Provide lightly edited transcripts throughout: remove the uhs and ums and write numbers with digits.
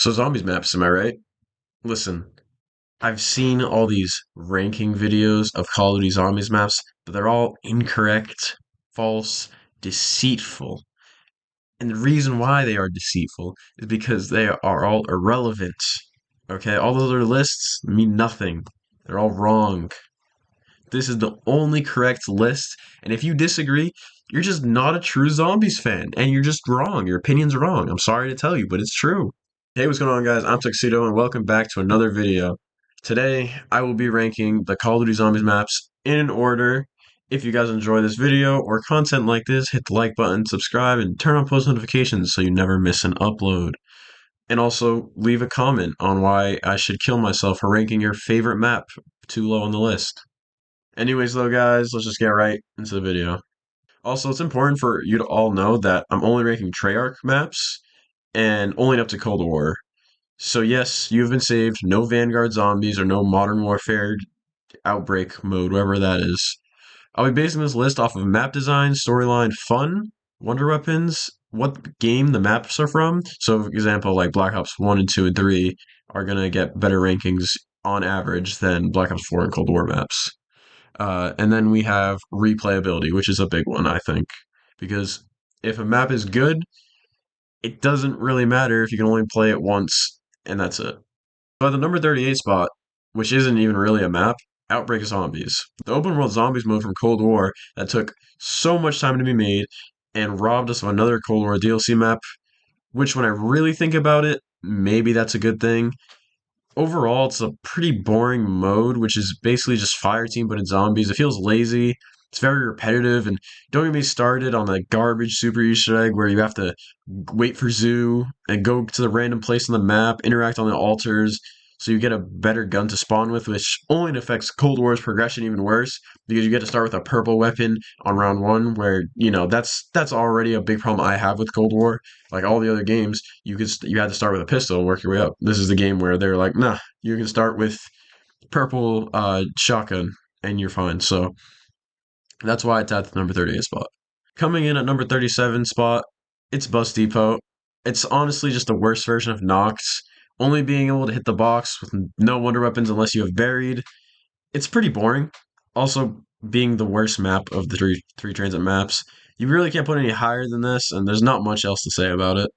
So zombies maps, am I right? Listen, I've seen all these ranking videos of Call of Duty zombies maps, but they're all incorrect, false, deceitful. And the reason why they are deceitful is because they are all irrelevant. Okay, all those other lists mean nothing. They're all wrong. This is the only correct list, and if you disagree, you're just not a true zombies fan, and you're just wrong. Your opinion's wrong. I'm sorry to tell you, but it's true. Hey, what's going on, guys? I'm Tuxedo, and welcome back to another video. Today, I will be ranking the Call of Duty Zombies maps in order. If you guys enjoy this video or content like this, hit the like button, subscribe, and turn on post notifications so you never miss an upload. And also, leave a comment on why I should kill myself for ranking your favorite map too low on the list. Anyways, though, guys, let's just get right into the video. Also, it's important for you to all know that I'm only ranking Treyarch maps and only up to Cold War. So yes, you've been saved. No Vanguard zombies or no Modern Warfare Outbreak mode, whatever that is. I'll be basing this list off of map design, storyline, fun, wonder weapons, what game the maps are from. So, for example, like Black Ops 1 and 2 and 3 are going to get better rankings on average than Black Ops 4 and Cold War maps. And then we have replayability, which is a big one, I think. Because if a map is good, it doesn't really matter if you can only play it once, and that's it. But the number 38 spot, which isn't even really a map, Outbreak Zombies. The open world zombies mode from Cold War that took so much time to be made and robbed us of another Cold War DLC map, which when I really think about it, maybe that's a good thing. Overall, it's a pretty boring mode, which is basically just fire team but in zombies. It feels lazy. It's very repetitive, and don't get me started on the garbage super Easter egg where you have to wait for Zoo and go to the random place on the map, interact on the altars, so you get a better gun to spawn with, which only affects Cold War's progression even worse because you get to start with a purple weapon on round one, where that's already a big problem I have with Cold War. Like all the other games, you had to start with a pistol and work your way up. This is the game where they're like, nah, you can start with purple shotgun and you're fine. So that's why it's at the number 38 spot. Coming in at number 37 spot, it's Bus Depot. It's honestly just the worst version of Nox. Only being able to hit the box with no wonder weapons unless you have buried. It's pretty boring. Also, being the worst map of the three transit maps, you really can't put any higher than this, and there's not much else to say about it.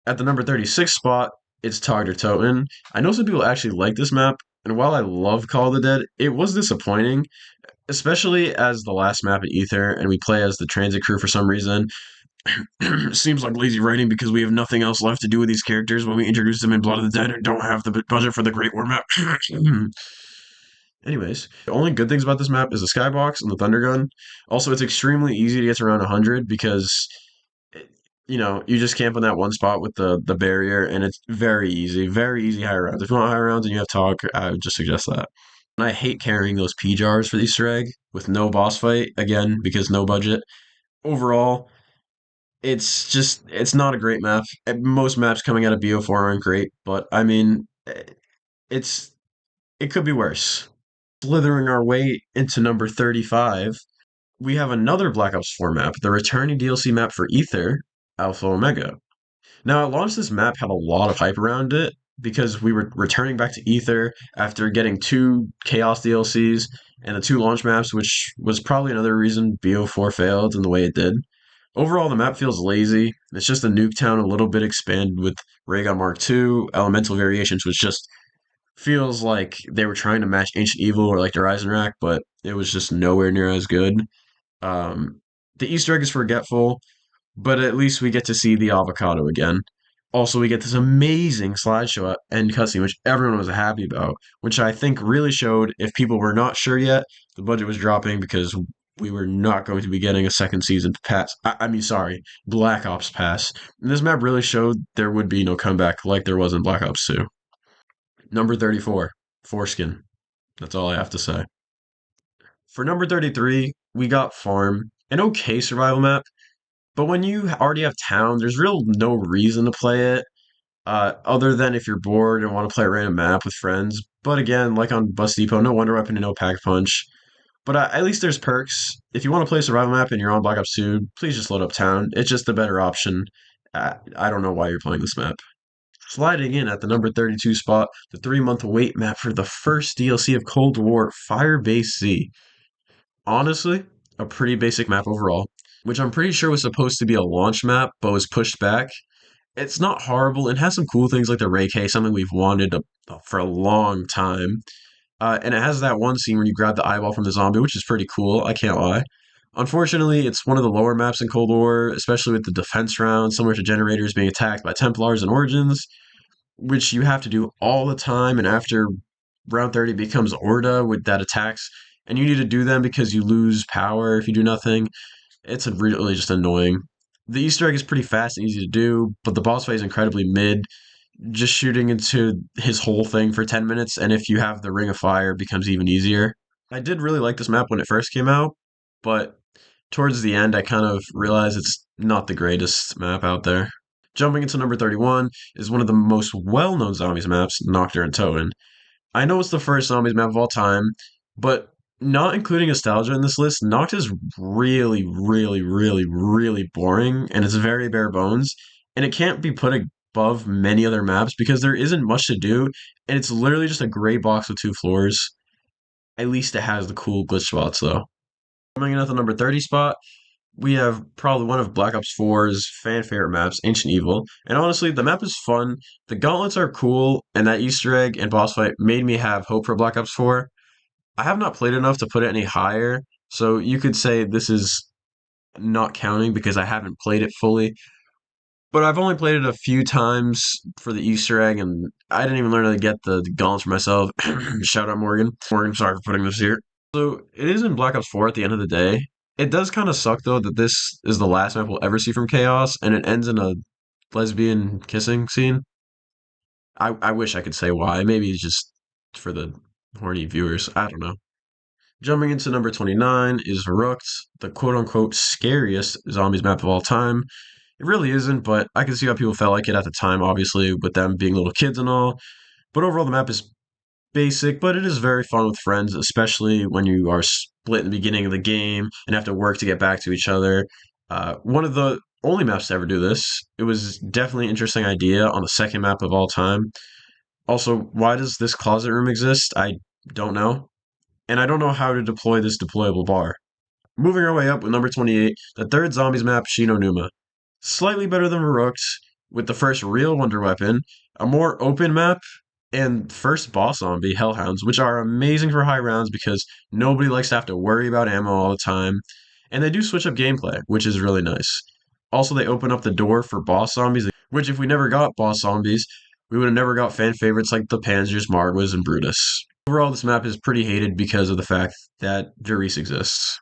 At the number 36 spot, it's Togder Toten. I know some people actually like this map, and while I love Call of the Dead, it was disappointing, especially as the last map in Ether, and we play as the transit crew for some reason. Seems like lazy writing because we have nothing else left to do with these characters when we introduce them in Blood of the Dead and don't have the budget for the Great War map. Anyways, the only good things about this map is the skybox and the thunder gun. Also, it's extremely easy to get to around 100 because you just camp in that one spot with the barrier, and it's very easy high rounds. If you want high rounds and you have talk, I would just suggest that. And I hate carrying those P jars for the Easter egg with no boss fight again because no budget. Overall, it's not a great map. Most maps coming out of BO4 aren't great, but I mean, it's it could be worse. Slithering our way into number 35, we have another Black Ops 4 map, the returning DLC map for Ether, Alpha Omega. Now, at launch, this map had a lot of hype around it because we were returning back to Ether after getting two Chaos DLCs and the two launch maps, which was probably another reason BO4 failed in the way it did. Overall, the map feels lazy. It's just a nuke town a little bit expanded with Raygun Mark II, elemental variations, which just feels like they were trying to match Ancient Evil or like the Horizon Rack, but it was just nowhere near as good. Um, the Easter egg is forgetful, but at least we get to see the avocado again. Also, we get this amazing slideshow end cutscene, which everyone was happy about, which I think really showed if people were not sure yet, the budget was dropping because we were not going to be getting a second season pass. Sorry, Black Ops pass. And this map really showed there would be no comeback like there was in Black Ops 2. Number 34, Foreskin. That's all I have to say. For number 33, we got Farm, an okay survival map, but when you already have Town, there's real no reason to play it, other than if you're bored and want to play a random map with friends. But again, like on Bus Depot, no Wonder Weapon and no Pack Punch. But at least there's perks. If you want to play a survival map and you're on Black Ops 2, please just load up Town. It's just the better option. I don't know why you're playing this map. Sliding in at the number 32 spot, the 3-month wait map for the first DLC of Cold War, Firebase Z. Honestly, a pretty basic map overall, which I'm pretty sure was supposed to be a launch map, but was pushed back. It's not horrible and has some cool things like the Ray K, something we've wanted for a long time. And it has that one scene where you grab the eyeball from the zombie, which is pretty cool, I can't lie. Unfortunately, it's one of the lower maps in Cold War, especially with the defense rounds, similar to generators being attacked by Templars and Origins, which you have to do all the time. And after round 30 becomes Orda with that attacks, and you need to do them because you lose power if you do nothing. It's really just annoying. The Easter egg is pretty fast and easy to do, but the boss fight is incredibly mid. Just shooting into his whole thing for 10 minutes, and if you have the Ring of Fire, it becomes even easier. I did really like this map when it first came out, but towards the end, I kind of realized it's not the greatest map out there. Jumping into number 31 is one of the most well known zombies maps, Nocturne Toten. I know it's the first zombies map of all time, but not including nostalgia in this list, Noct is really, really, really, really boring, and it's very bare bones, and it can't be put above many other maps because there isn't much to do, and it's literally just a gray box with two floors. At least it has the cool glitch spots, though. Coming in at the number 30 spot, we have probably one of Black Ops 4's fan favorite maps, Ancient Evil. And honestly, the map is fun. The gauntlets are cool, and that Easter egg and boss fight made me have hope for Black Ops 4. I have not played enough to put it any higher, so you could say this is not counting because I haven't played it fully. But I've only played it a few times for the Easter egg, and I didn't even learn how to get the gauntlets for myself. Shout out Morgan. Morgan, sorry for putting this here. So it is in Black Ops 4 at the end of the day. It does kind of suck though that this is the last map we'll ever see from Chaos, and it ends in a lesbian kissing scene. I wish I could say why. Maybe it's just for the horny viewers. I don't know. Jumping into number 29 is Rooked, the quote unquote scariest zombies map of all time. It really isn't, but I can see how people felt like it at the time, obviously, with them being little kids and all. But overall, the map is basic, but it is very fun with friends, especially when you are split in the beginning of the game and have to work to get back to each other. One of the only maps to ever do this. It was definitely an interesting idea on the second map of all time. Also, why does this closet room exist? I don't know. And I don't know how to deploy this deployable bar. Moving our way up with number 28, the third zombies map, Shino Numa. Slightly better than Rooked, with the first real wonder weapon, a more open map, and first boss zombie, Hellhounds, which are amazing for high rounds because nobody likes to have to worry about ammo all the time. And they do switch up gameplay, which is really nice. Also, they open up the door for boss zombies, which if we never got boss zombies, we would have never got fan favorites like the Panzers, Margwas, and Brutus. Overall, this map is pretty hated because of the fact that Riese exists.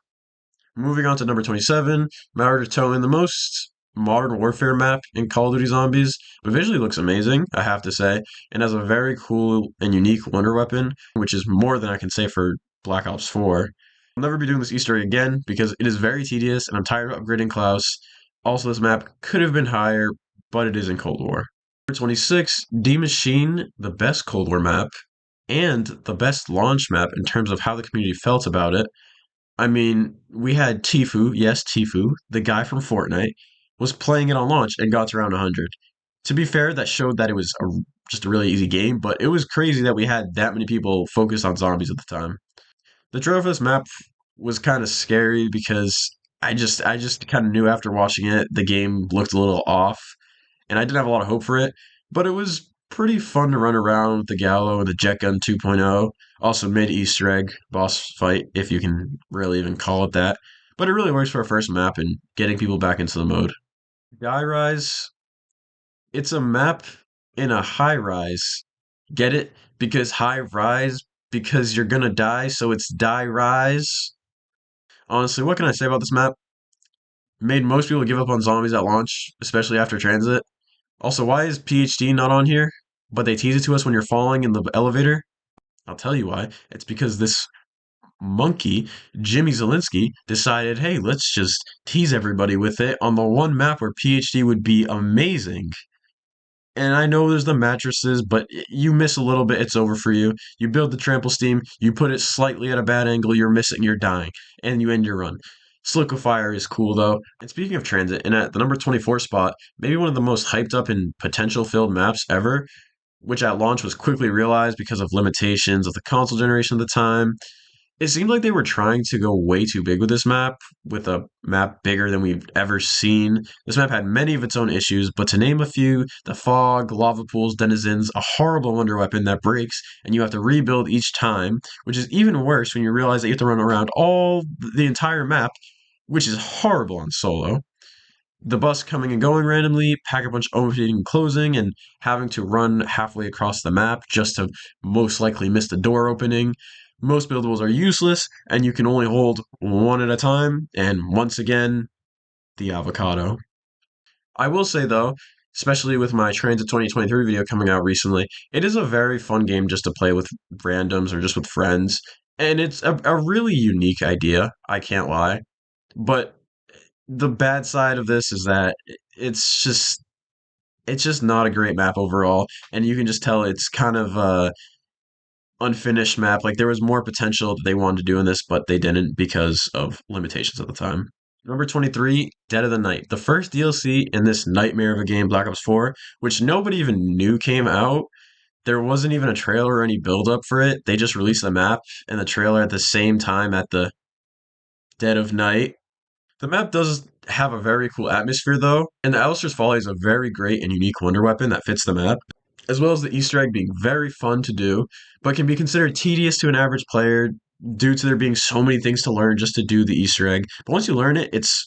Moving on to number 27, Marauder Towing, the most modern warfare map in Call of Duty Zombies, but visually looks amazing, I have to say, and has a very cool and unique wonder weapon, which is more than I can say for Black Ops 4. I'll never be doing this Easter egg again because it is very tedious and I'm tired of upgrading Klaus. Also, this map could have been higher, but it is in Cold War. Number 26, D Machine, the best Cold War map, and the best launch map in terms of how the community felt about it. I mean, we had Tifu, yes, Tifu, the guy from Fortnite, was playing it on launch and got to around 100. To be fair, that showed that it was just a really easy game, but it was crazy that we had that many people focused on zombies at the time. The trailer for this map was kind of scary because I just kind of knew after watching it the game looked a little off, and I didn't have a lot of hope for it, but it was pretty fun to run around with the Gallo and the Jet Gun 2.0. Also, mid Easter egg boss fight, if you can really even call it that. But it really works for a first map and getting people back into the mode. Die Rise, it's a map in a high rise. Get it? Because high rise, because you're gonna die, so it's Die Rise. Honestly, what can I say about this map? Made most people give up on zombies at launch, especially after transit. Also, why is PhD not on here? But they tease it to us when you're falling in the elevator? I'll tell you why. It's because this monkey, Jimmy Zielinski, decided, hey, let's just tease everybody with it on the one map where PhD would be amazing. And I know there's the mattresses, but you miss a little bit, it's over for you. You build the trample steam, you put it slightly at a bad angle, you're missing, you're dying, and you end your run. Sliquifier is cool though. And speaking of transit, and at the number 24 spot, maybe one of the most hyped up and potential filled maps ever, which at launch was quickly realized because of limitations of the console generation at the time. It seemed like they were trying to go way too big with this map, with a map bigger than we've ever seen. This map had many of its own issues, but to name a few, the fog, lava pools, denizens, a horrible wonder weapon that breaks, and you have to rebuild each time, which is even worse when you realize that you have to run around all the entire map, which is horrible on solo. The bus coming and going randomly, pack a bunch opening and closing, and having to run halfway across the map just to most likely miss the door opening. Most buildables are useless, and you can only hold one at a time, and once again, the avocado. I will say though, especially with my Transit 2023 video coming out recently, it is a very fun game just to play with randoms or just with friends, and it's a really unique idea, I can't lie. But the bad side of this is that it's just it's just not a great map overall, and you can just tell it's kind of a unfinished map. Like there was more potential that they wanted to do in this, but they didn't because of limitations at the time. Number 23, Dead of the Night, the first DLC in this nightmare of a game, Black Ops 4, which nobody even knew came out. There wasn't even a trailer or any build up for it. They just released the map and the trailer at the same time at the dead of night. The map does have a very cool atmosphere though, and the Alistair's Folly is a very great and unique wonder weapon that fits the map, as well as the Easter egg being very fun to do, but can be considered tedious to an average player due to there being so many things to learn just to do the Easter egg. But once you learn it, it's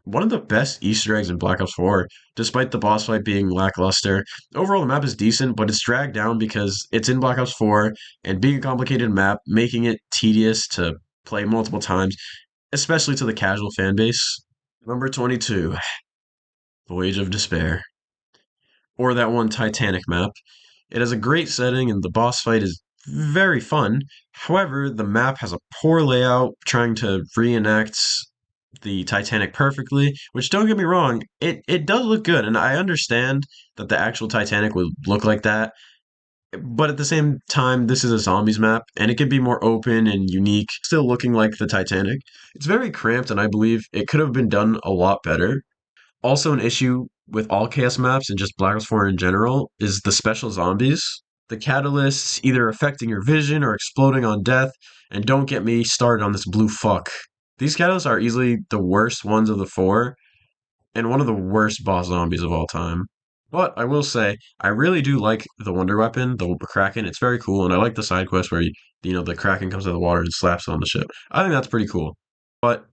one of the best Easter eggs in Black Ops 4, despite the boss fight being lackluster. Overall, the map is decent, but it's dragged down because it's in Black Ops 4 and being a complicated map, making it tedious to play multiple times, especially to the casual fan base. Number 22, Voyage of Despair, or that one Titanic map. It has a great setting and the boss fight is very fun. However, the map has a poor layout trying to reenact the Titanic perfectly, which don't get me wrong, it does look good and I understand that the actual Titanic would look like that. But at the same time, this is a zombies map and it could be more open and unique, still looking like the Titanic. It's very cramped and I believe it could have been done a lot better. Also, an issue with all chaos maps and just Black Ops 4 in general is the special zombies. The catalysts either affecting your vision or exploding on death, and don't get me started on this blue fuck. These catalysts are easily the worst ones of the four, and one of the worst boss zombies of all time. But I will say, I really do like the Wonder Weapon, the Kraken. It's very cool, and I like the side quest where the Kraken comes out of the water and slaps it on the ship. I think that's pretty cool. But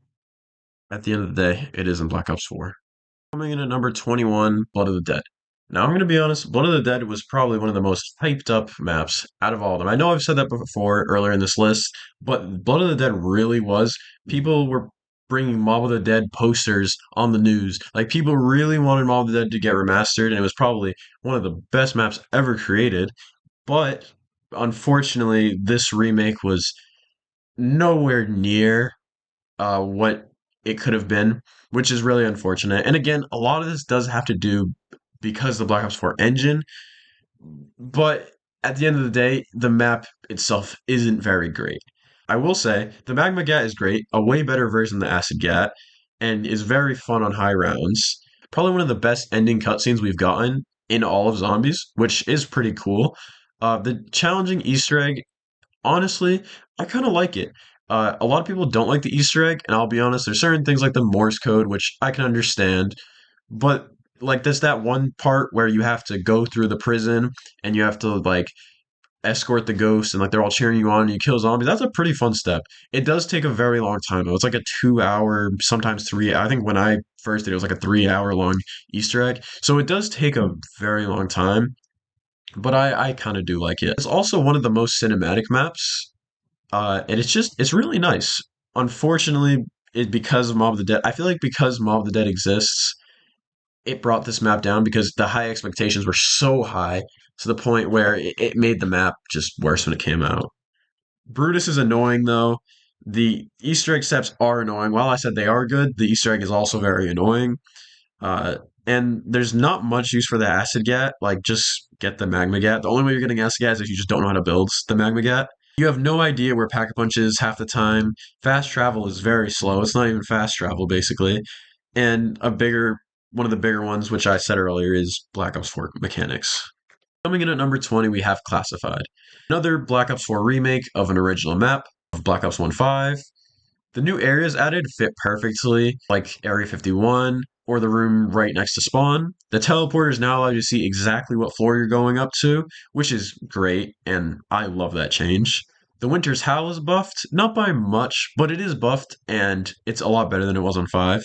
at the end of the day, it is in Black Ops 4. Coming in at number 21, Blood of the Dead. Now, I'm going to be honest, Blood of the Dead was probably one of the most hyped up maps out of all of them. I know I've said that before earlier in this list, but Blood of the Dead really was. People were bringing Mob of the Dead posters on the news. Like, people really wanted Mob of the Dead to get remastered, and it was probably one of the best maps ever created. But unfortunately, this remake was nowhere near what it could have been, which is really unfortunate. And again, a lot of this does have to do because the Black Ops 4 engine, but at the end of the day, the map itself isn't very great. I will say the Magma Gat is great, a way better version of the Acid Gat, and is very fun on high rounds. Probably one of the best ending cutscenes we've gotten in all of Zombies, which is pretty cool. The challenging Easter egg, honestly, I kind of like it. A lot of people don't like the Easter egg, and I'll be honest, there's certain things like the Morse code, which I can understand, but like there's that one part where you have to go through the prison and you have to like escort the ghosts and like they're all cheering you on and you kill zombies. That's a pretty fun step. It does take a very long time though. It's like a 2 hour, sometimes three. I think when I first did it was like a 3 hour long Easter egg. So it does take a very long time, but I kind of do like it. It's also one of the most cinematic maps, and it's really nice. Unfortunately, because of Mob of the Dead, I feel like because Mob of the Dead exists, it brought this map down because the high expectations were so high to the point where it made the map just worse when it came out. Brutus is annoying though. The Easter egg steps are annoying. While I said they are good, the Easter egg is also very annoying. Uh, and there's not much use for the acid gat. Like, just get the magma gat. The only way you're getting acid gat is if you just don't know how to build the magma gat. You have no idea where Pack-a-Punch is half the time. Fast travel is very slow. It's not even fast travel, basically. And one of the bigger ones, which I said earlier, is Black Ops 4 mechanics. Coming in at number 20, we have Classified, another Black Ops 4 remake of an original map of Black Ops 1.5. The new areas added fit perfectly, like Area 51 or the room right next to spawn. The teleporters now allow you to see exactly what floor you're going up to, which is great, and I love that change. The Winter's Howl is buffed, not by much, but it is buffed, and it's a lot better than it was on 5,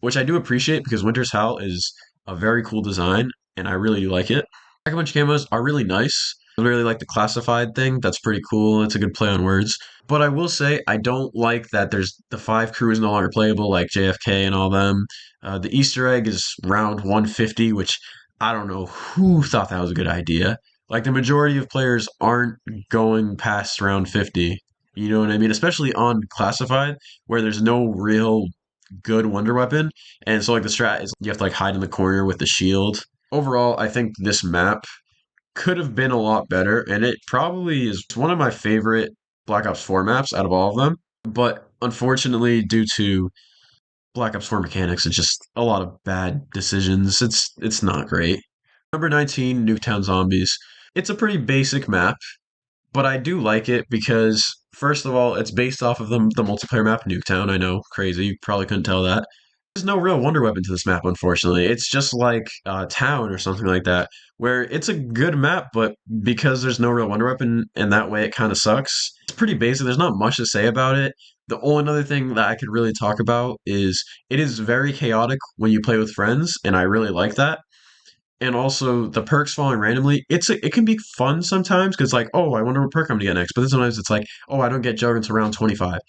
which I do appreciate because Winter's Howl is a very cool design, and I really do like it. Pack-a-Punch camos are really nice. I really like the classified thing. That's pretty cool. It's a good play on words. But I will say I don't like that there's the 5 crew is no longer playable, like JFK and all them. The Easter egg is round 150, which I don't know who thought that was a good idea. Like the majority of players aren't going past round 50. You know what I mean? Especially on classified, where there's no real good wonder weapon. And so like the strat is you have to like hide in the corner with the shield. Overall, I think this map could have been a lot better, and it probably is one of my favorite Black Ops 4 maps out of all of them. But unfortunately, due to Black Ops 4 mechanics, it's just a lot of bad decisions. It's not great. Number 19, Nuketown Zombies. It's a pretty basic map, but I do like it because first of all, it's based off of the multiplayer map Nuketown. I know, crazy. You probably couldn't tell that. There's no real wonder weapon to this map, unfortunately. It's just like Town or something like that, where it's a good map, but because there's no real wonder weapon, and that way it kind of sucks. It's pretty basic. There's not much to say about it. The only other thing that I could really talk about is it is very chaotic when you play with friends, and I really like that. And also the perks falling randomly. It can be fun sometimes because like, oh, I wonder what perk I'm gonna get next. But then sometimes it's like, oh, I don't get Juggernaut until round 25.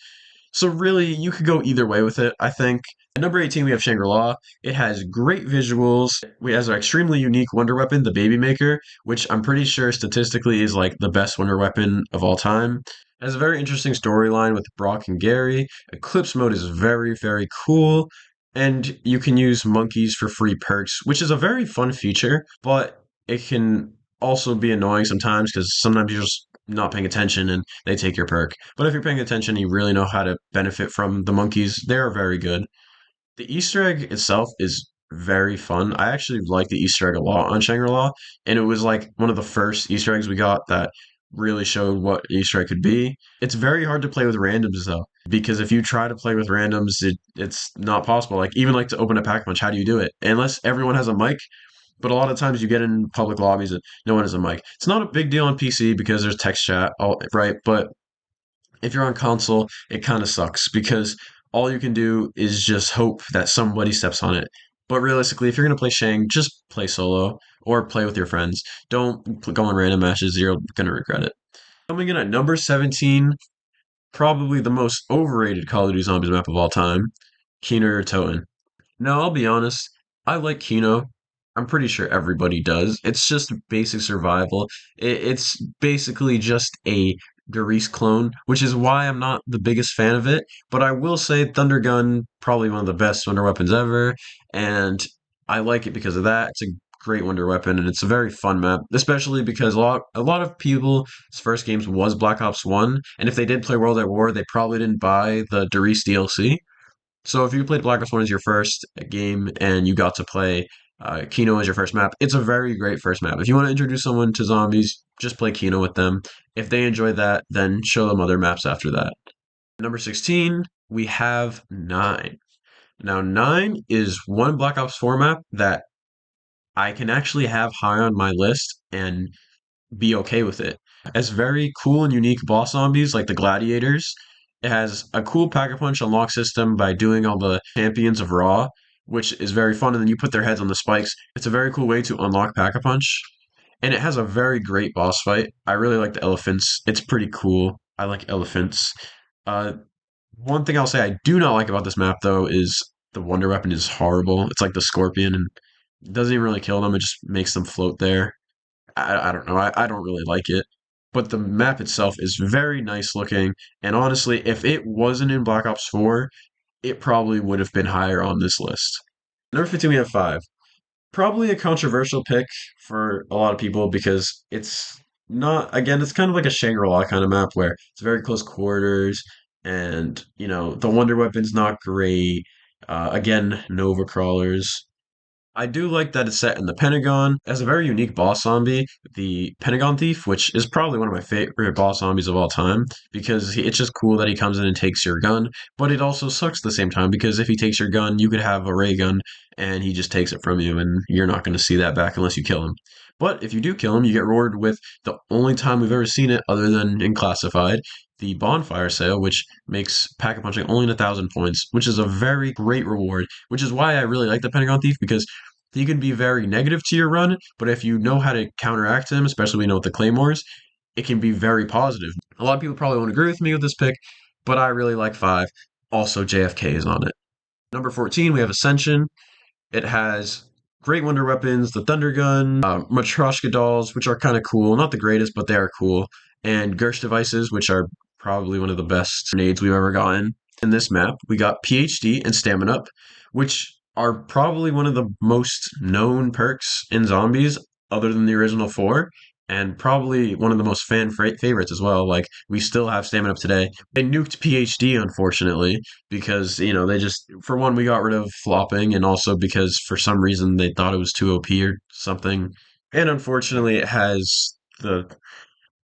So really, you could go either way with it, I think. At number 18, we have Shangri-La. It has great visuals. It has an extremely unique wonder weapon, the Baby Maker, which I'm pretty sure statistically is like the best wonder weapon of all time. It has a very interesting storyline with Brock and Gary. Eclipse mode is very, very cool. And you can use monkeys for free perks, which is a very fun feature, but it can also be annoying sometimes because sometimes you're just not paying attention and they take your perk. But if you're paying attention, you really know how to benefit from the monkeys. They're very good. The Easter egg itself is very fun. I actually like the Easter egg a lot on Shangri-La, and it was like one of the first Easter eggs we got that really showed what Easter egg could be. It's very hard to play with randoms though, because if you try to play with randoms, it's not possible. Like even like to open a pack punch, how do you do it? Unless everyone has a mic, but a lot of times you get in public lobbies and no one has a mic. It's not a big deal on PC because there's text chat, all right, but if you're on console, it kind of sucks because all you can do is just hope that somebody steps on it. But realistically, if you're gonna play Shang, just play solo or play with your friends. Don't go on random matches. You're gonna regret it. Coming in at number 17, probably the most overrated Call of Duty Zombies map of all time, Keener or Toten. No, I'll be honest. I like Kino. I'm pretty sure everybody does. It's just basic survival. It's basically just a Reese clone, which is why I'm not the biggest fan of it. But I will say Thunder Gun, probably one of the best wonder weapons ever, and I like it because of that. It's a great wonder weapon, and it's a very fun map, especially because a lot of people's first games was Black Ops 1, and if they did play World at War, they probably didn't buy the Reese DLC. So if you played Black Ops 1 as your first game and you got to play Kino as your first map, it's a very great first map. If you want to introduce someone to zombies, just play Kino with them. If they enjoy that, then show them other maps after that. Number 16, we have 9. Now, 9 is one Black Ops 4 map that I can actually have high on my list and be okay with it. It has very cool and unique boss zombies like the gladiators. It has a cool Pack-a-Punch unlock system by doing all the champions of Raw, which is very fun, and then you put their heads on the spikes. It's a very cool way to unlock Pack-a-Punch. And it has a very great boss fight. I really like the elephants. It's pretty cool. I like elephants. Uh, One thing I'll say I do not like about this map though is the wonder weapon is horrible. It's like the scorpion and it doesn't even really kill them, it just makes them float there. I don't know. I don't really like it. But the map itself is very nice looking. And honestly, if it wasn't in Black Ops 4, it probably would have been higher on this list. Number 15, we have 5. Probably a controversial pick for a lot of people because it's not again, it's kind of like a Shangri-La kind of map where it's very close quarters and the wonder weapon's not great. Again, Nova crawlers. I do like that it's set in the Pentagon as a very unique boss zombie, the Pentagon Thief, which is probably one of my favorite boss zombies of all time because it's just cool that he comes in and takes your gun, but it also sucks at the same time because if he takes your gun, you could have a ray gun and he just takes it from you and you're not going to see that back unless you kill him. But if you do kill him, you get rewarded with the only time we've ever seen it other than in Classified, the bonfire sale, which makes pack a punching only 1,000 points, which is a very great reward. Which is why I really like the Pentagon Thief because he can be very negative to your run, but if you know how to counteract him, especially with the claymores, it can be very positive. A lot of people probably won't agree with me with this pick, but I really like five. Also, JFK is on it. Number 14, we have Ascension. It has great wonder weapons, the Thunder Gun, Matryoshka dolls, which are kind of cool. Not the greatest, but they are cool. And Gersh devices, which are probably one of the best grenades we've ever gotten. In this map, we got PhD and Stamina Up, which are probably one of the most known perks in zombies, other than the original four, and probably one of the most favorites as well. Like, we still have Stamina Up today. They nuked PhD, unfortunately, because they just for one we got rid of flopping and also because for some reason they thought it was too OP or something. And unfortunately it has the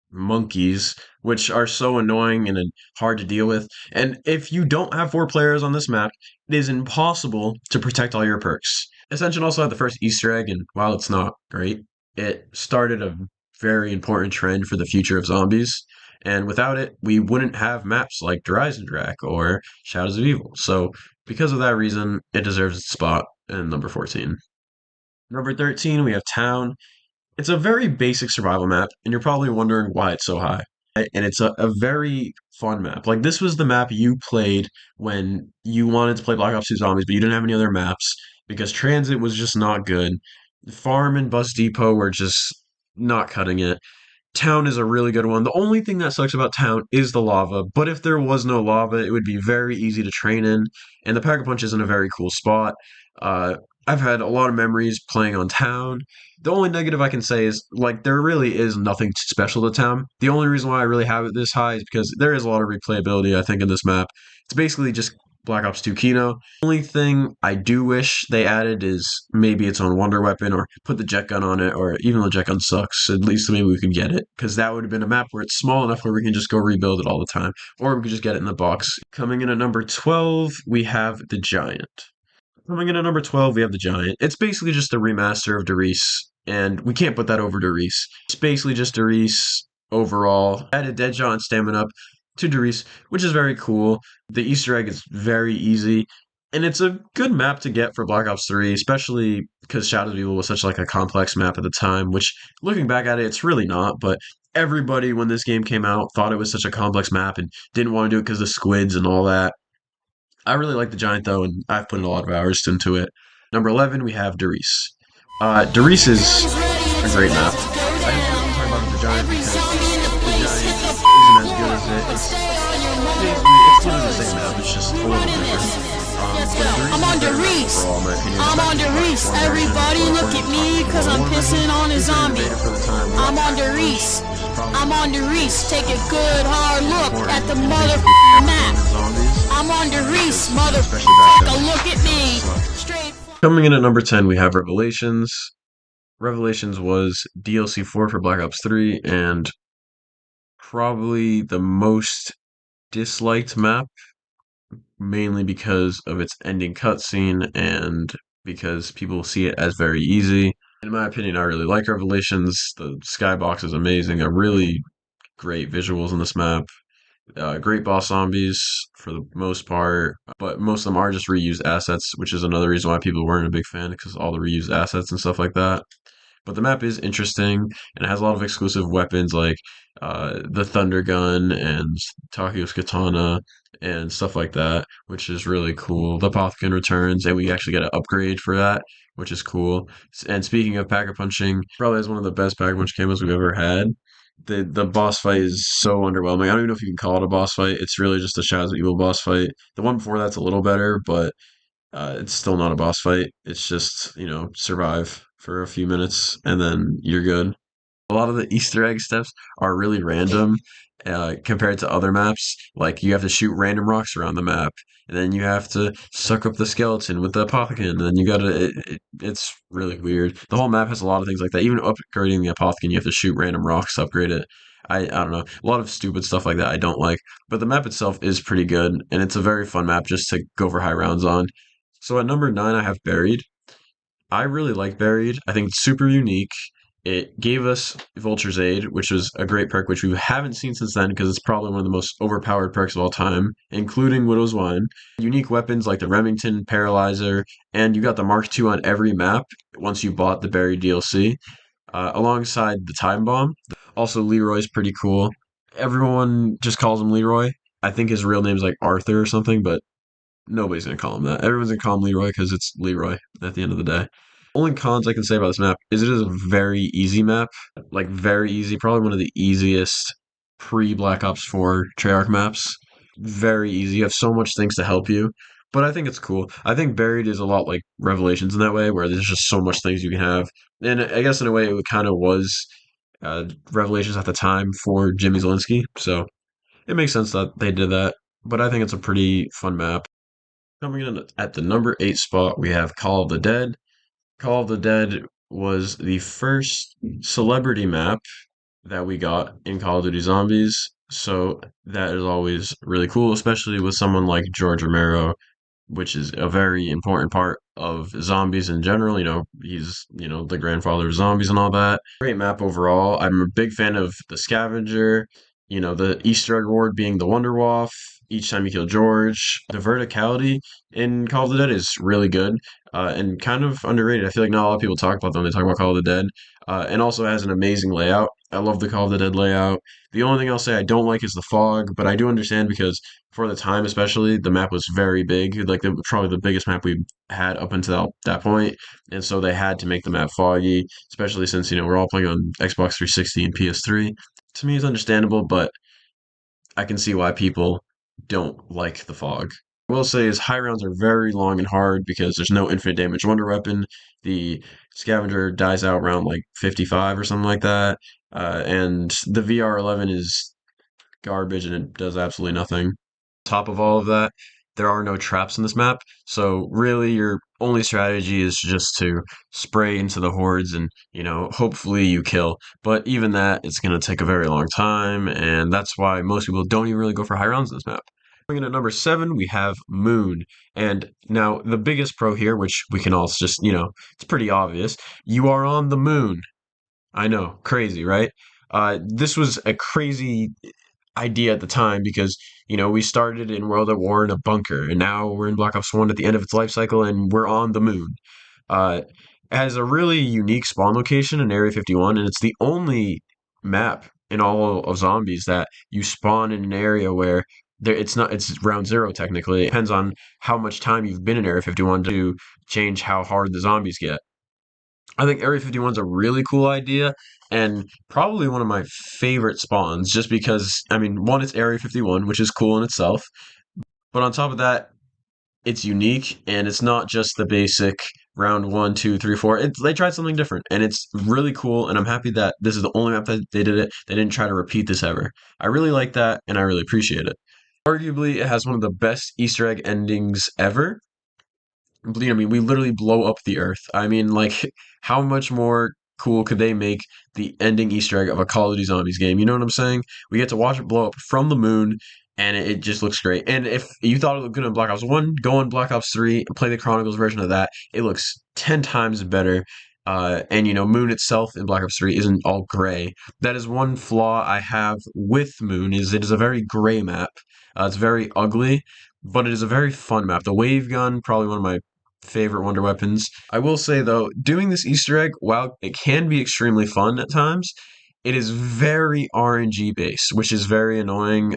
monkeys, which are so annoying and hard to deal with. And if you don't have four players on this map, it is impossible to protect all your perks. Ascension also had the first Easter egg, and while it's not great, it started a very important trend for the future of zombies. And without it, we wouldn't have maps like Drak or Shadows of Evil. So, because of that reason, it deserves its spot in number 14. Number 13, we have Town. It's a very basic survival map, and you're probably wondering why it's so high. And it's a very fun map. Like, this was the map you played when you wanted to play Black Ops 2 Zombies, but you didn't have any other maps because Transit was just not good. Farm and Bus Depot were just not cutting it. Town is a really good one. The only thing that sucks about Town is the lava, but if there was no lava, it would be very easy to train in, and the Pack-a-Punch is in a very cool spot. Uh, I've had a lot of memories playing on Town. The only negative I can say is, like, there really is nothing special to Town. The only reason why I really have it this high is because there is a lot of replayability, I think, in this map. It's basically just Black Ops 2 Kino. Only thing I do wish they added is maybe its own wonder weapon or put the jet gun on it, or even though the jet gun sucks, at least maybe we could get it because that would have been a map where it's small enough where we can just go rebuild it all the time, or we could just get it in the box. Coming in at number 12, we have the Giant. Coming in at number 12, we have the Giant. It's basically just a remaster of Reese, and we can't put that over Reese. It's basically just Reese overall. Added Deadshot and Stamina Up to Reese, which is very cool. The Easter egg is very easy, and it's a good map to get for Black Ops 3, especially because Shadows of Evil was such like a complex map at the time, which looking back at it, it's really not, but everybody when this game came out thought it was such a complex map and didn't want to do it because of the squids and all that. I really like the Giant though, and I've put in a lot of hours into it. Number 11, we have Darice. Darice is a great map. I didn't really talk about the Giant because the Giant isn't as good as it. It's literally the same map. It's just a little bigger. I'm on Riese. I'm on Riese. Everybody look at me cause I'm pissing on a zombie. I'm on Riese. I'm on Riese. Take a good hard look at the motherfucking map. I'm on Riese, motherfucker. Take a look at me. Straight. Coming in at number 10, we have Revelations. Revelations was DLC 4 for Black Ops 3 and probably the most disliked map, mainly because of its ending cutscene and because people see it as very easy. In my opinion, I really like Revelations. The skybox is amazing. A really great visuals in this map. Great boss zombies for the most part, but most of them are just reused assets, which is another reason why people weren't a big fan because all the reused assets and stuff like that. But the map is interesting and it has a lot of exclusive weapons like the Thunder Gun and Takeo's Katana and stuff like that, which is really cool. The Apothicon returns and we actually get an upgrade for that, which is cool. And speaking of Pack-a-Punching, probably is one of the best Pack-a-Punch camos we've ever had. The boss fight is so underwhelming. I don't even know if you can call it a boss fight. It's really just a Shadows of Evil boss fight. The one before that's a little better, but it's still not a boss fight. It's just, survive for a few minutes and then you're good. A lot of the Easter egg steps are really random compared to other maps. Like you have to shoot random rocks around the map, and then you have to suck up the skeleton with the apothecon, and then you gotta. It's really weird. The whole map has a lot of things like that. Even upgrading the apothecon, you have to shoot random rocks to upgrade it. I don't know. A lot of stupid stuff like that I don't like. But the map itself is pretty good, and it's a very fun map just to go for high rounds on. So at number 9, I have Buried. I really like Buried. I think it's super unique. It gave us Vulture's Aid, which was a great perk, which we haven't seen since then because it's probably one of the most overpowered perks of all time, including Widow's Wine. Unique weapons like the Remington Paralyzer, and you got the Mark II on every map once you bought the Buried DLC, alongside the Time Bomb. Also, Leroy's pretty cool. Everyone just calls him Leroy. I think his real name's like Arthur or something, but nobody's gonna call him that. Everyone's gonna call him Leroy because it's Leroy at the end of the day. Only cons I can say about this map is it is a very easy map, like very easy, probably one of the easiest pre Black Ops 4 Treyarch maps. Very easy. You have so much things to help you, but I think it's cool. I think Buried is a lot like Revelations in that way, where there's just so much things you can have, and I guess in a way it kind of was Revelations at the time for Jimmy Zielinski, so it makes sense that they did that. But I think it's a pretty fun map. Coming in at the number 8 spot, we have Call of the Dead. Call of the Dead was the first celebrity map that we got in Call of Duty Zombies. So that is always really cool, especially with someone like George Romero, which is a very important part of zombies in general. He's, the grandfather of zombies and all that. Great map overall. I'm a big fan of the scavenger, the Easter egg reward being the Wonder Waff each time you kill George. The verticality in Call of the Dead is really good and kind of underrated. I feel like not a lot of people talk about them when they talk about Call of the Dead. And also has an amazing layout. I love the Call of the Dead layout. The only thing I'll say I don't like is the fog, but I do understand because for the time, especially, the map was very big, like probably the biggest map we had up until that point, and so they had to make the map foggy, especially since we're all playing on Xbox 360 and PS3. To me, it's understandable, but I can see why people don't like the fog. I will say is high rounds are very long and hard because there's no infinite damage wonder weapon. The scavenger dies out around like 55 or something like that, and the VR11 is garbage and it does absolutely nothing. Top of all of that, there are no traps in this map, so really your only strategy is just to spray into the hordes and, hopefully you kill. But even that, it's going to take a very long time, and that's why most people don't even really go for high rounds in this map. Going in at number 7, we have Moon. And now the biggest pro here, which we can all just, it's pretty obvious. You are on the moon. I know, crazy, right? This was a crazy idea at the time because we started in World at War in a bunker, and now we're in Black Ops 1 at the end of its life cycle, and we're on the moon. It has a really unique spawn location in Area 51, and it's the only map in all of Zombies that you spawn in an area where it's round zero technically. It depends on how much time you've been in Area 51 to change how hard the zombies get. I think Area 51 is a really cool idea and probably one of my favorite spawns just because, I mean, one, it's Area 51, which is cool in itself. But on top of that, it's unique and it's not just the basic round one, two, three, four. They tried something different and it's really cool. And I'm happy that this is the only map that they did it. They didn't try to repeat this ever. I really like that and I really appreciate it. Arguably, it has one of the best Easter egg endings ever. I mean, we literally blow up the Earth. I mean, like, how much more cool could they make the ending Easter egg of a Call of Duty Zombies game? You know what I'm saying? We get to watch it blow up from the moon, and it just looks great. And if you thought it looked good in Black Ops 1, go on Black Ops 3 and play the Chronicles version of that. It looks 10 times better. And Moon itself in Black Ops 3 isn't all gray. That is one flaw I have with Moon is it is a very gray map. It's very ugly, but it is a very fun map. The wave gun, probably one of my favorite wonder weapons. I will say though, doing this Easter egg, while it can be extremely fun at times, it is very RNG based, which is very annoying.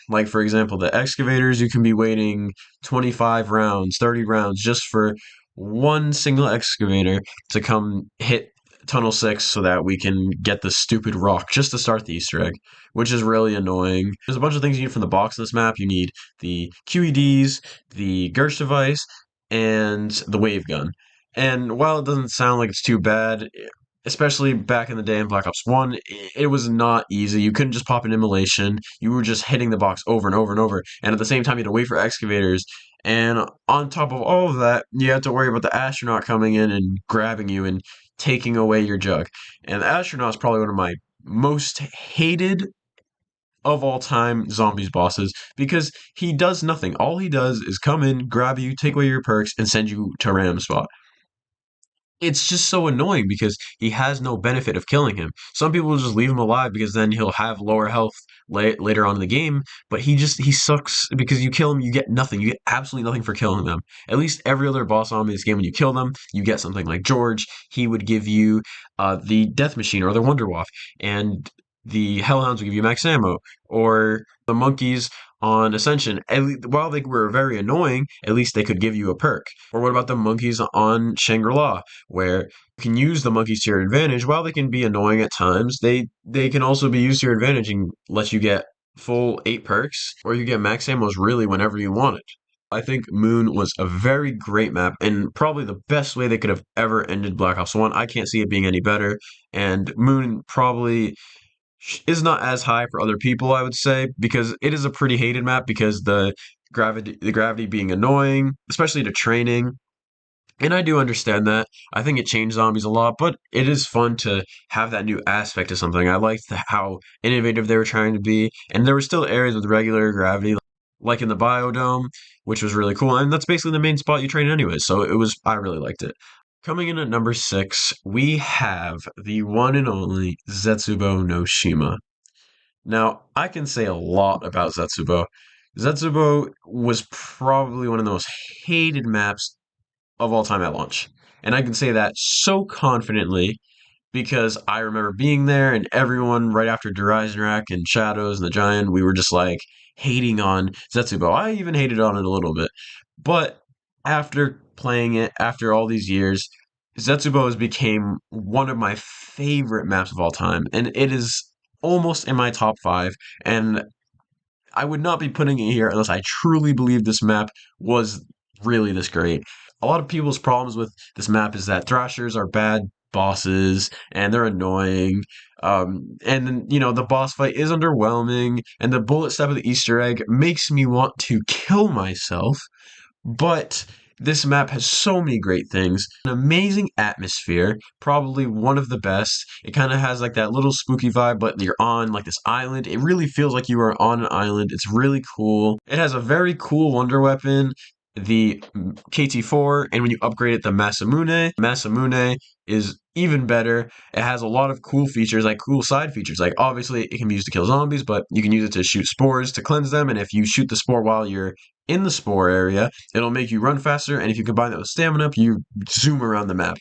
Like for example, the excavators, you can be waiting 25 rounds, 30 rounds just for one single excavator to come hit Tunnel 6 so that we can get the stupid rock just to start the Easter egg, which is really annoying. There's a bunch of things you need from the box of this map. You need the QEDs, the Gersh device, and the wave gun. And while it doesn't sound like it's too bad, especially back in the day in Black Ops 1, it was not easy. You couldn't just pop an immolation. You were just hitting the box over and over and over. And at the same time, you had to wait for excavators. And on top of all of that, you had to worry about the astronaut coming in and grabbing you and taking away your jug. And the astronaut is probably one of my most hated of all time zombies bosses because he does nothing. All he does is come in, grab you, take away your perks, and send you to a random spot. It's just so annoying because he has no benefit of killing him. Some people will just leave him alive because then he'll have lower health later on in the game, but he sucks because you kill him, you get nothing. You get absolutely nothing for killing them. At least every other boss on this game, when you kill them, you get something like George. He would give you the Death Machine or the Wonder Waff, and the Hellhounds would give you max ammo, or the monkeys on Ascension. While they were very annoying, at least they could give you a perk. Or what about the monkeys on Shangri-La, where you can use the monkeys to your advantage. While they can be annoying at times, they can also be used to your advantage and let you get full 8 perks, or you get max ammos really whenever you want it. I think Moon was a very great map and probably the best way they could have ever ended Black Ops 1. I can't see it being any better, and Moon probably is not as high for other people, I would say, because it is a pretty hated map because the gravity being annoying, especially to training. And I do understand that. I think it changed zombies a lot, but it is fun to have that new aspect to something. I liked how innovative they were trying to be, and there were still areas with regular gravity, like in the biodome, which was really cool. And that's basically the main spot you train anyway, so I really liked it. Coming in at number 6, we have the one and only Zetsubo no Shima. Now, I can say a lot about Zetsubo. Zetsubo was probably one of the most hated maps of all time at launch. And I can say that so confidently because I remember being there and everyone right after Dreisenrack and Shadows and the Giant, we were just like hating on Zetsubo. I even hated on it a little bit. But after playing it, after all these years, Zetsubo has became one of my favorite maps of all time. And it is almost in my top 5. And I would not be putting it here unless I truly believe this map was really this great. A lot of people's problems with this map is that Thrashers are bad bosses and they're annoying. And then, the boss fight is underwhelming, and the bullet step of the Easter egg makes me want to kill myself. But this map has so many great things. An amazing atmosphere, probably one of the best. It kind of has like that little spooky vibe, but you're on like this island. It really feels like you are on an island. It's really cool. It has a very cool wonder weapon, the KT4, and when you upgrade it, the Masamune is even better. It has a lot of cool features, like cool side features. Like obviously it can be used to kill zombies, but you can use it to shoot spores to cleanse them. And if you shoot the spore while you're in the spore area, it'll make you run faster. And if you combine that with stamina up, you zoom around the map.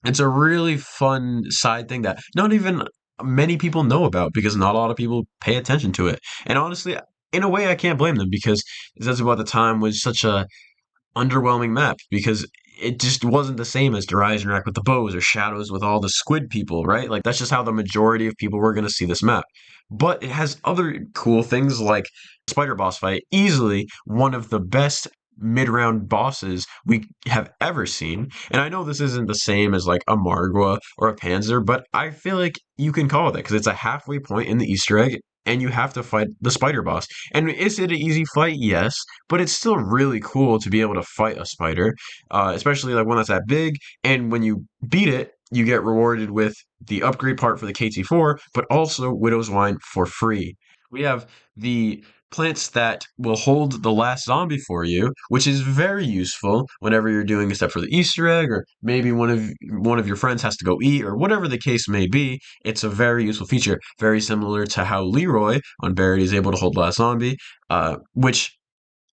It's a really fun side thing that not even many people know about because not a lot of people pay attention to it. And honestly, in a way, I can't blame them because Zetsubo at the time was such a underwhelming map because it just wasn't the same as Dreisenrack with the bows or Shadows with all the squid people, right? Like that's just how the majority of people were going to see this map. But it has other cool things like Spider Boss fight, easily one of the best mid-round bosses we have ever seen. And I know this isn't the same as like a Margwa or a Panzer, but I feel like you can call it that because it's a halfway point in the Easter egg and you have to fight the spider boss. And is it an easy fight? Yes, but it's still really cool to be able to fight a spider, especially like one that's that big. And when you beat it, you get rewarded with the upgrade part for the KT4, but also Widow's Wine for free. We have the plants that will hold the last zombie for you, which is very useful whenever you're doing a step for the Easter egg, or maybe one of your friends has to go eat, or whatever the case may be. It's a very useful feature, very similar to how Leroy on Buried is able to hold last zombie, which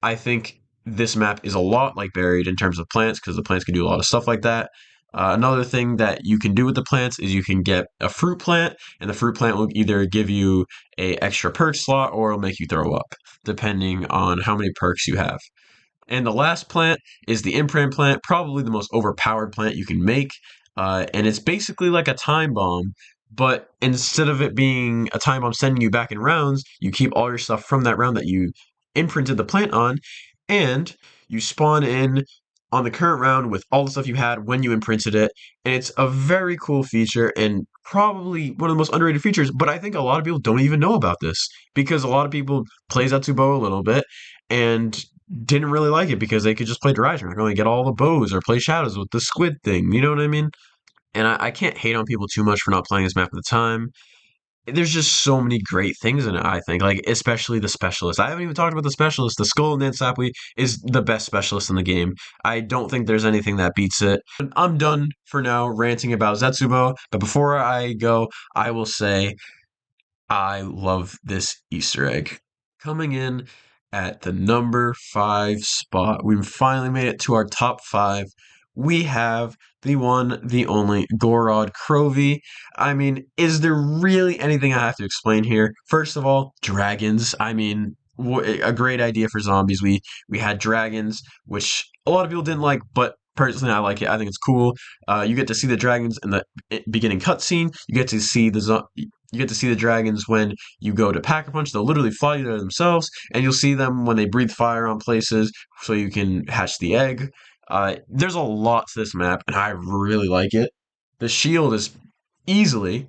I think this map is a lot like Buried in terms of plants, because the plants can do a lot of stuff like that. Another thing that you can do with the plants is you can get a fruit plant, and the fruit plant will either give you a extra perk slot or it'll make you throw up, depending on how many perks you have. And the last plant is the imprint plant, probably the most overpowered plant you can make. And it's basically like a time bomb, but instead of it being a time bomb sending you back in rounds, you keep all your stuff from that round that you imprinted the plant on, and you spawn in on the current round with all the stuff you had when you imprinted it. And it's a very cool feature and probably one of the most underrated features. But I think a lot of people don't even know about this because a lot of people play Zetsubo a little bit and didn't really like it because they could just play Drytron, like only get all the bows or play Shadows with the squid thing. You know what I mean? And I can't hate on people too much for not playing this map at the time. There's just so many great things in it, I think, like especially the specialist. I haven't even talked about the specialist. The Skull and Sapui is the best specialist in the game. I don't think there's anything that beats it. I'm done for now ranting about Zetsubo, but before I go, I will say I love this Easter egg. Coming in at the number 5 spot, we've finally made it to our top 5. We have the one, the only Gorod Krovi. I mean, is there really anything I have to explain here? First of all, dragons. I mean, a great idea for zombies. We had dragons, which a lot of people didn't like, but personally, I like it. I think it's cool. You get to see the dragons in the beginning cutscene. You get to see you get to see the dragons when you go to Pack a Punch. They'll literally fly there themselves, and you'll see them when they breathe fire on places, so you can hatch the egg. There's a lot to this map, and I really like it. The shield is easily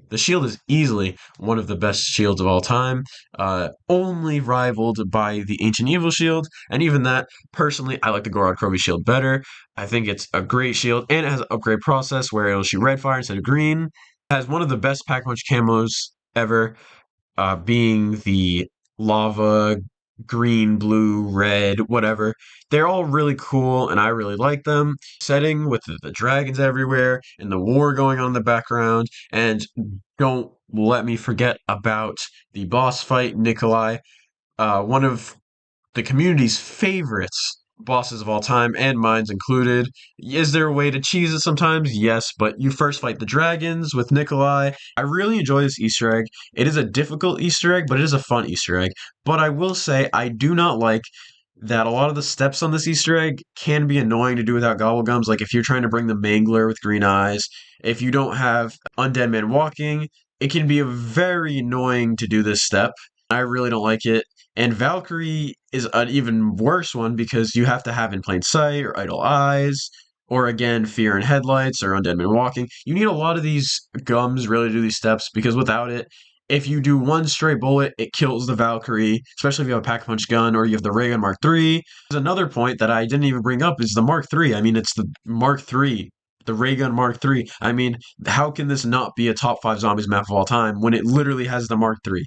one of the best shields of all time, only rivaled by the Ancient Evil shield, and even that, personally, I like the Gorod Krovi shield better. I think it's a great shield, and it has an upgrade process where it'll shoot red fire instead of green. It has one of the best Pack-a-Punch camos ever, being the lava, green, blue, red, whatever. They're all really cool, and I really like them. Setting with the dragons everywhere and the war going on in the background, and don't let me forget about the boss fight, Nikolai, one of the community's favorites bosses of all time, and mine's included. Is there a way to cheese it sometimes? Yes, but you first fight the dragons with Nikolai. I really enjoy this Easter egg. It is a difficult Easter egg, but it is a fun Easter egg. But I will say, I do not like that a lot of the steps on this Easter egg can be annoying to do without gobblegums. Like if you're trying to bring the Mangler with green eyes, if you don't have Undead Man walking, it can be very annoying to do this step. I really don't like it. And Valkyrie is an even worse one because you have to have in plain sight or idle eyes, or again, fear in headlights or undead man walking. You need a lot of these gums really to do these steps because without it, if you do one stray bullet, it kills the Valkyrie, especially if you have a pack punch gun or you have the ray gun Mark III. There's another point that I didn't even bring up is the Mark III. I mean, it's the Mark III, the ray gun Mark III. I mean, how can this not be a top 5 zombies map of all time when it literally has the Mark III?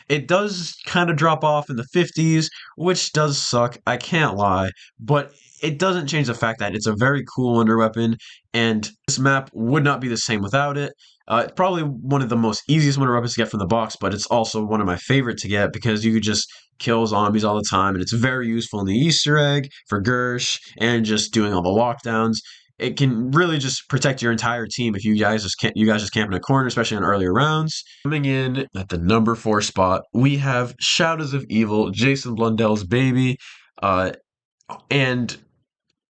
It does kind of drop off in the 50s, which does suck, I can't lie, but it doesn't change the fact that it's a very cool wonder weapon, and this map would not be the same without it. It's probably one of the most easiest wonder weapons to get from the box, but it's also one of my favorite to get because you could just kill zombies all the time, and it's very useful in the Easter egg for Gersh and just doing all the lockdowns. It can really just protect your entire team if you guys just camp in a corner, especially on earlier rounds. Coming in at the number 4 spot, we have Shadows of Evil, Jason Blundell's baby, and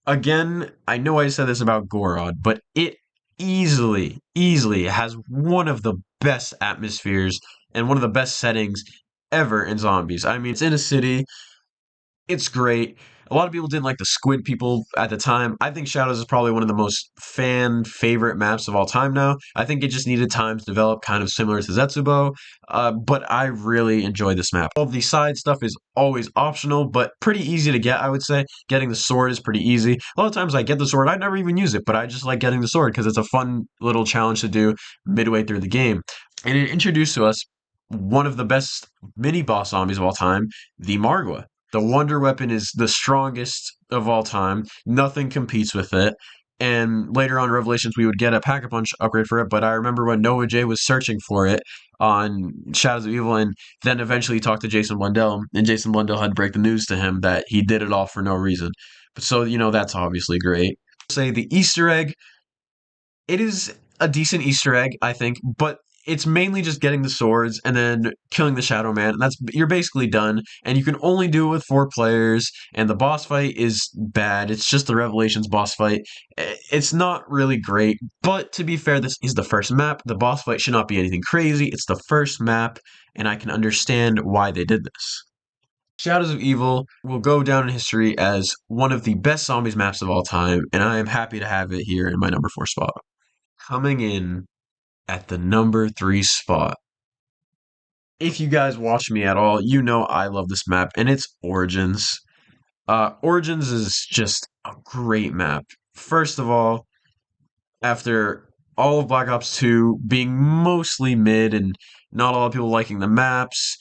again, I know I said this about Gorod, but it easily has one of the best atmospheres and one of the best settings ever in zombies. I mean, it's in a city. It's great. A lot of people didn't like the squid people at the time. I think Shadows is probably one of the most fan favorite maps of all time now. I think it just needed time to develop, kind of similar to Zetsubo, but I really enjoy this map. All of the side stuff is always optional, but pretty easy to get, I would say. Getting the sword is pretty easy. A lot of times I get the sword, I never even use it, but I just like getting the sword because it's a fun little challenge to do midway through the game. And it introduced to us one of the best mini boss zombies of all time, the Margwa. The Wonder Weapon is the strongest of all time. Nothing competes with it. And later on Revelations, we would get a Pack-a-Punch upgrade for it, but I remember when Noah J was searching for it on Shadows of Evil, and then eventually he talked to Jason Blundell, and Jason Blundell had to break the news to him that he did it all for no reason. But so, that's obviously great. Say the Easter egg, it is a decent Easter egg, I think, but it's mainly just getting the swords and then killing the Shadow Man, and you're basically done. And you can only do it with 4 players, and the boss fight is bad. It's just the Revelations boss fight. It's not really great, but to be fair, this is the first map. The boss fight should not be anything crazy. It's the first map, and I can understand why they did this. Shadows of Evil will go down in history as one of the best zombies maps of all time, and I am happy to have it here in my number 4 spot. Coming in at the number 3 spot. If you guys watch me at all, you know I love this map, and it's Origins. Origins is just a great map. First of all, after all of Black Ops 2 being mostly mid and not a lot of people liking the maps,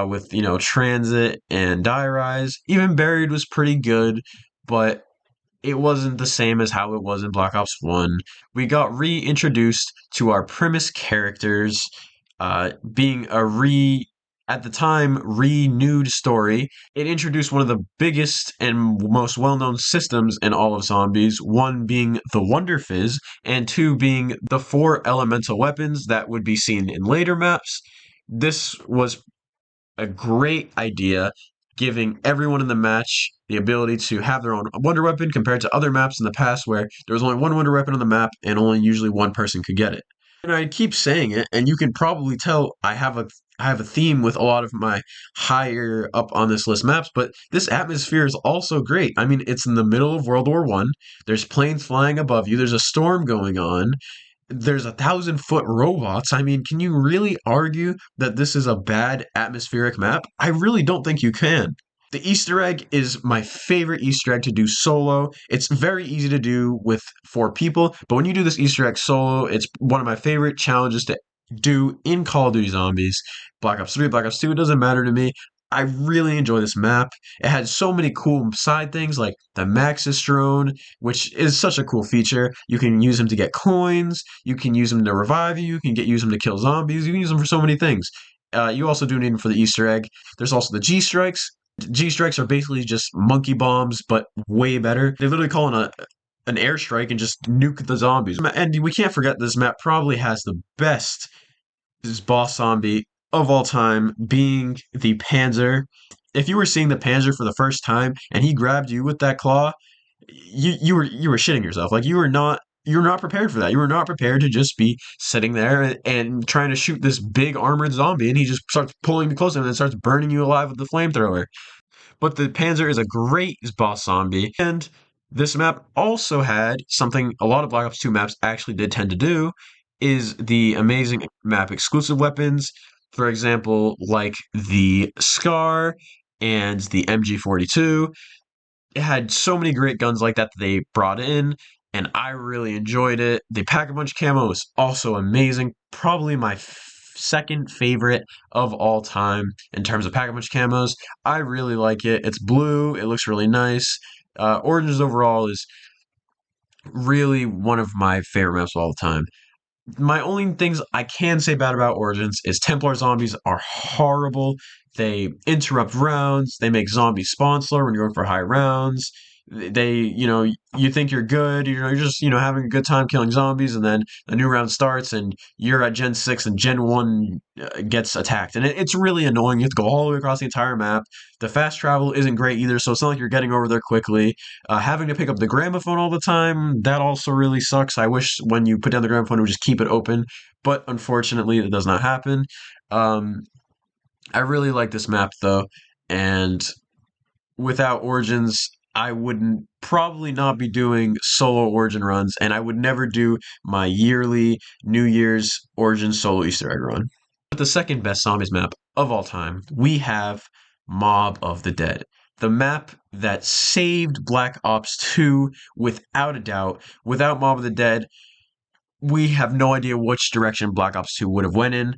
with Transit and Die Rise, even Buried was pretty good, but it wasn't the same as how it was in Black Ops 1. We got reintroduced to our premise characters, being at the time, renewed story. It introduced one of the biggest and most well known systems in all of zombies, one being the Wonder Fizz, and two being the four elemental weapons that would be seen in later maps. This was a great idea, giving everyone in the match the ability to have their own wonder weapon compared to other maps in the past where there was only one wonder weapon on the map and only usually one person could get it. And I keep saying it, and you can probably tell I have a theme with a lot of my higher up on this list maps, but this atmosphere is also great. I mean, it's in the middle of World War One. There's planes flying above you. There's a storm going on. There's 1,000-foot robots. I mean, can you really argue that this is a bad atmospheric map? I really don't think you can. The Easter egg is my favorite Easter egg to do solo. It's very easy to do with four people, but when you do this Easter egg solo, it's one of my favorite challenges to do in Call of Duty Zombies. Black Ops 3, Black Ops 2, it doesn't matter to me. I really enjoy this map. It had so many cool side things like the Maxis drone, which is such a cool feature. You can use him to get coins, you can use him to revive you, you can use him to kill zombies, you can use him for so many things. You also do need him for the Easter egg. There's also the G strikes. G strikes are basically just monkey bombs, but way better. They literally call it an airstrike and just nuke the zombies. And we can't forget this map probably has the best boss zombie of all time, being the Panzer. If you were seeing the Panzer for the first time and he grabbed you with that claw, you were shitting yourself. Like you're not prepared for that. You were not prepared to just be sitting there and trying to shoot this big armored zombie, and he just starts pulling you close and then starts burning you alive with the flamethrower. But the Panzer is a great boss zombie, and this map also had something a lot of Black Ops 2 maps actually did tend to do, is the amazing map exclusive weapons. For example, like the Scar and the MG42. It had so many great guns like that they brought in, and I really enjoyed it. The Pack-a-Punch camo is also amazing. Probably my second favorite of all time in terms of Pack-a-Punch camos. I really like it. It's blue. It looks really nice. Origins overall is really one of my favorite maps of all time. My only things I can say bad about Origins is Templar zombies are horrible. They interrupt rounds. They make zombies spawn slower when you're going for high rounds. You think you're good. You're just having a good time killing zombies, and then a new round starts, and you're at Gen 6, and Gen 1 gets attacked, and it's really annoying. You have to go all the way across the entire map. The fast travel isn't great either, so it's not like you're getting over there quickly. Having to pick up the gramophone all the time, that also really sucks. I wish when you put down the gramophone, it would just keep it open, but unfortunately, it does not happen. Um, I really like this map though, and without Origins, I wouldn't probably not be doing solo Origin runs, and I would never do my yearly New Year's Origin solo Easter egg run. But the second best zombies map of all time, we have Mob of the Dead. The map that saved Black Ops 2 without a doubt. Without Mob of the Dead, we have no idea which direction Black Ops 2 would have went in.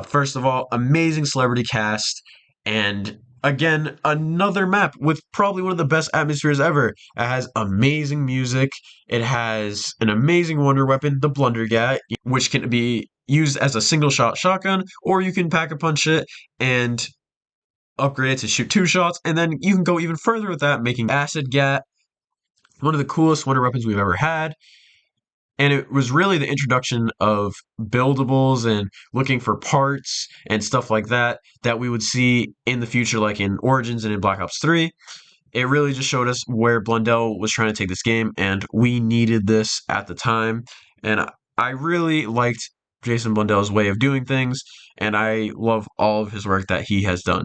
First of all, amazing celebrity cast, and again, another map with probably one of the best atmospheres ever. It has amazing music. It has an amazing wonder weapon, the Blundergat, which can be used as a single shot shotgun, or you can pack a punch it and upgrade it to shoot two shots, and then you can go even further with that, making Acid Gat one of the coolest wonder weapons we've ever had. And it was really the introduction of buildables and looking for parts and stuff like that that we would see in the future, like in Origins and in Black Ops 3. It really just showed us where Blundell was trying to take this game, and we needed this at the time. And I really liked Jason Blundell's way of doing things, and I love all of his work that he has done.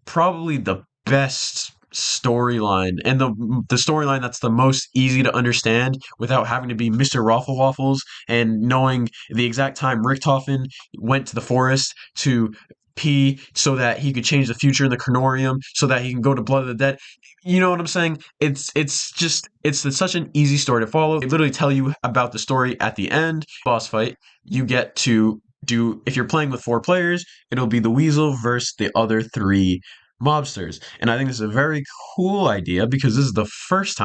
probably the best storyline and the storyline that's the most easy to understand without having to be Mr. Raffle Waffles and knowing the exact time Richtofen went to the forest to pee so that he could change the future in the Cronorium so that he can go to Blood of the Dead. You know what I'm saying? It's such an easy story to follow. They literally tell you about the story at the end. Boss fight, you get to do if you're playing with four players, it'll be the Weasel versus the other three mobsters. And I think this is a very cool idea because this is the first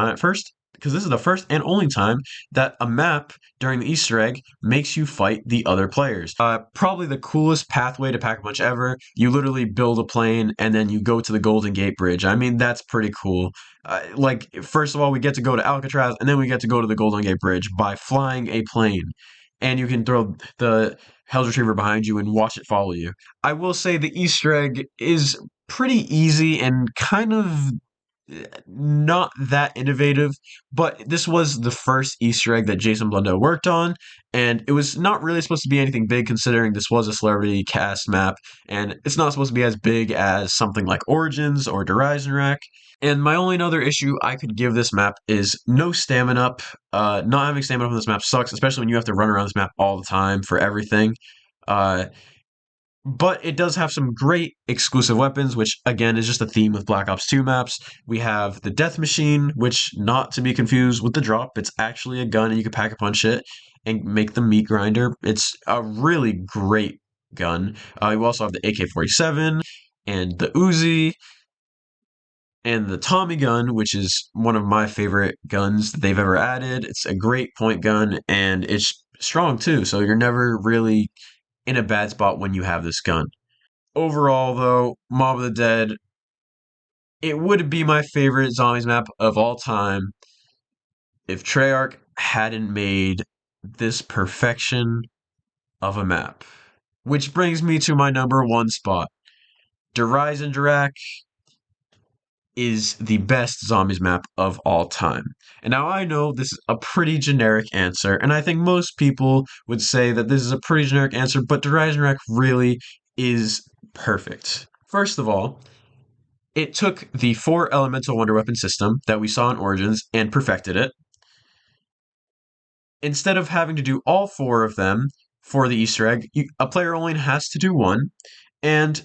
because this is the first and only time that a map during the Easter egg makes you fight the other players. Probably the coolest pathway to Pack-a-Punch ever. You literally build a plane and then you go to the Golden Gate Bridge. I mean, that's pretty cool. Like, first of all, we get to go to Alcatraz and then we get to go to the Golden Gate Bridge by flying a plane. And you can throw the Hell's Retriever behind you and watch it follow you. I will say the Easter egg is pretty easy and kind of not that innovative, but this was the first Easter egg that Jason Blundell worked on, and it was not really supposed to be anything big considering this was a celebrity cast map, and it's not supposed to be as big as something like Origins or Derision. And my only other issue I could give this map is no stamina up. Not having stamina up on this map sucks, especially when you have to run around this map all the time for everything. Uh, but it does have some great exclusive weapons, which again is just a theme with Black Ops 2 maps. We have the Death Machine, which not to be confused with the drop, it's actually a gun and you can pack a punch it and make the meat grinder. It's a really great gun. You also have the AK-47 and the Uzi and the Tommy gun, which is one of my favorite guns that they've ever added. It's a great point gun and it's strong too, so you're never really in a bad spot when you have this gun. Overall, though, Mob of the Dead, it would be my favorite zombies map of all time if Treyarch hadn't made this perfection of a map. Which brings me to my number one spot. Derision is the best zombies map of all time. And now I know this is a pretty generic answer, and I think most people would say that this is a pretty generic answer, but Derision really is perfect. First of all, it took the four elemental wonder weapon system that we saw in Origins and perfected it. Instead of having to do all four of them for the Easter egg, a player only has to do one, and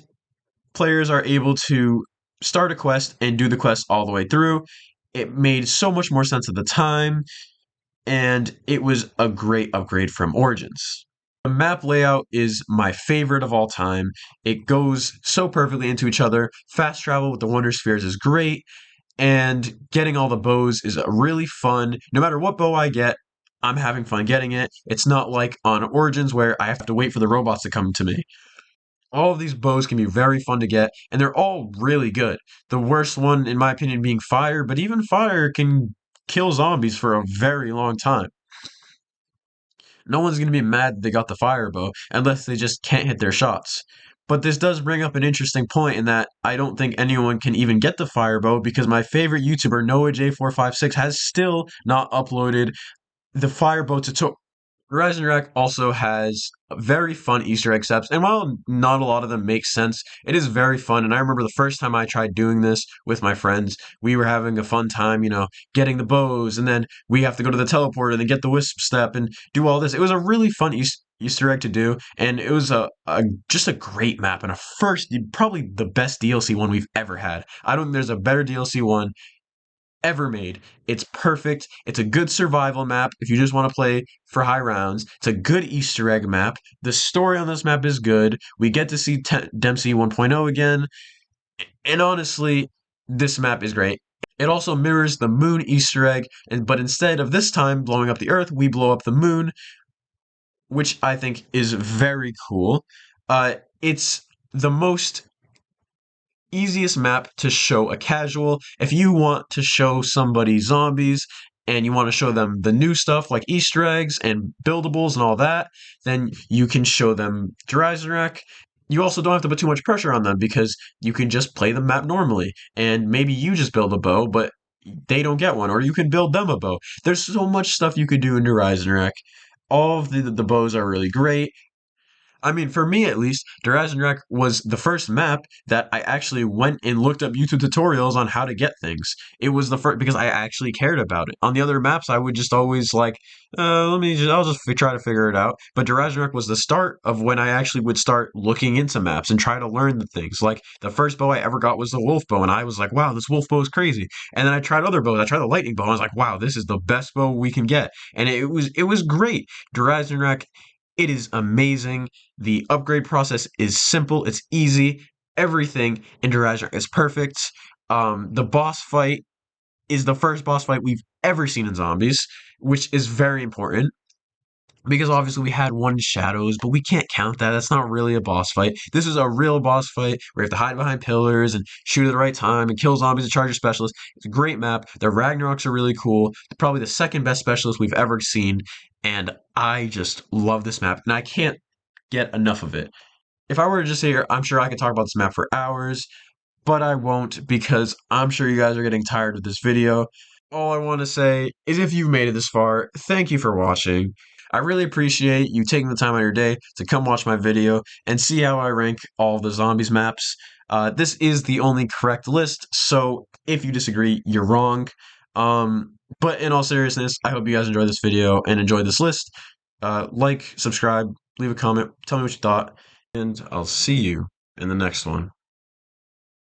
players are able to start a quest and do the quest all the way through. It made so much more sense at the time, and it was a great upgrade from Origins. The map layout is my favorite of all time. It goes so perfectly into each other. Fast travel with the Wonder Spheres is great, and getting all the bows is really fun. No matter what bow I get, I'm having fun getting it. It's not like on Origins where I have to wait for the robots to come to me. All of these bows can be very fun to get, and they're all really good. The worst one, in my opinion, being fire, but even fire can kill zombies for a very long time. No one's going to be mad that they got the fire bow unless they just can't hit their shots. But this does bring up an interesting point in that I don't think anyone can even get the fire bow because my favorite YouTuber, NoahJ456, has still not uploaded the fire bow tutorial. Riese also has very fun Easter egg steps, and while not a lot of them make sense, it is very fun. And I remember the first time I tried doing this with my friends, we were having a fun time, getting the bows, and then we have to go to the teleporter and then get the wisp step and do all this. It was a really fun Easter egg to do, and it was just a great map and probably the best DLC one we've ever had. I don't think there's a better DLC one ever made. It's perfect. It's a good survival map if you just want to play for high rounds. It's a good Easter egg map. The story on this map is good. We get to see Dempsey 1.0 again. And honestly, this map is great. It also mirrors the moon Easter egg, but instead of this time blowing up the Earth, we blow up the moon, which I think is very cool. It's the most easiest map to show a casual. If you want to show somebody zombies and you want to show them the new stuff like Easter eggs and buildables and all that, then you can show them Derision. You also don't have to put too much pressure on them because you can just play the map normally. And maybe you just build a bow, but they don't get one, or you can build them a bow. There's so much stuff you could do in Derision. All of the bows are really great. I mean, for me at least, Durazenrek was the first map that I actually went and looked up YouTube tutorials on how to get things. It was the first because I actually cared about it. On the other maps, I would just always like, I'll just try to figure it out. But Durazenrek was the start of when I actually would start looking into maps and try to learn the things. Like the first bow I ever got was the wolf bow, and I was like, wow, this wolf bow is crazy. And then I tried other bows. I tried the lightning bow, and I was like, wow, this is the best bow we can get, and it was great. Durazenrek, it is amazing. The upgrade process is simple, it's easy. Everything in Durazner is perfect. The boss fight is the first boss fight we've ever seen in zombies, which is very important because obviously we had one shadows, but we can't count that. That's not really a boss fight. This is a real boss fight where you have to hide behind pillars and shoot at the right time and kill zombies and charge your specialists. It's a great map. The Ragnaroks are really cool. Probably the second best specialist we've ever seen, and I just love this map, and I can't get enough of it. If I were to just sit here, I'm sure I could talk about this map for hours, but I won't because I'm sure you guys are getting tired of this video. All I want to say is if you've made it this far, thank you for watching. I really appreciate you taking the time out of your day to come watch my video and see how I rank all the zombies maps. This is the only correct list, so if you disagree, you're wrong. But in all seriousness, I hope you guys enjoyed this video and enjoyed this list. Like, subscribe, leave a comment, tell me what you thought, and I'll see you in the next one.